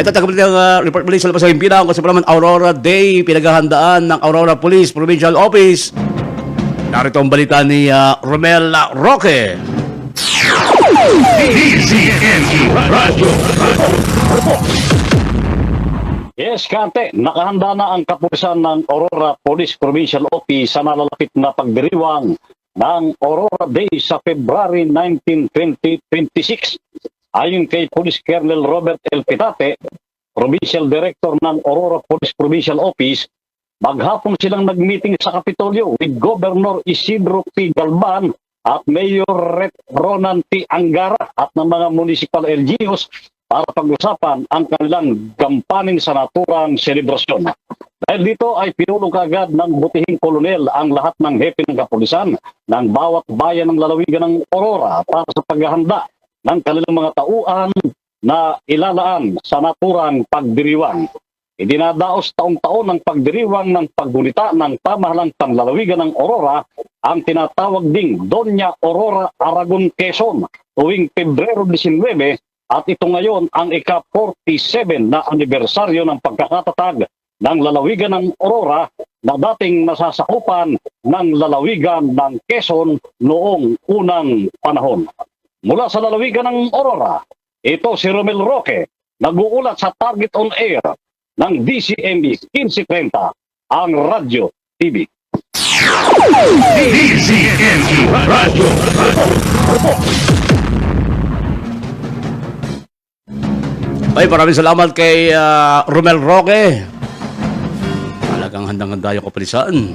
Ito, tagapagalitan ng report police sa labas ng Impina, kung sa naman Aurora Day, pinaghahandaan ng Aurora Police Provincial Office. Narito ang balita ni Romel Roque. Yes, Kante, nakahanda na ang kapulisan ng Aurora Police Provincial Office sa nalalapit na pagdiriwang ng Aurora Day sa February 19, 2026. Ayon kay Police Colonel Robert L. Pitate, Provincial Director ng Aurora Police Provincial Office, maghapon silang nagmeeting sa Kapitolyo with Governor Isidro P. Galban at Mayor Rep. Ronan T. Angara at ng mga municipal LGUs para pag-usapan ang kanilang gampanin sa naturang selebrasyon. Dahil dito ay pinulong kaagad ng butihing kolonel ang lahat ng hepe ng kapulisan ng bawat bayan ng lalawigan ng Aurora para sa paghahanda ng kanilang mga tauan na ilalaan sa naturang pagdiriwang. Idinadaos taon-taon ng pagdiriwang ng paggunita ng pamahalang panlalawigan ng Aurora ang tinatawag ding Doña Aurora Aragon Quezon tuwing Pebrero 19 at ito ngayon ang ika-47 na anibersaryo ng pagkakatatag ng lalawigan ng Aurora na dating nasasakupan ng lalawigan ng Quezon noong unang panahon. Mula sa lalawigan ng Aurora, ito si Romel Roque, nag-uulat sa Target on Air ng DCME 1530, ang Radyo TV. DCME Radyo. Ay, maraming salamat kay Romel Roque. Talagang handang-handa yung kapulisan.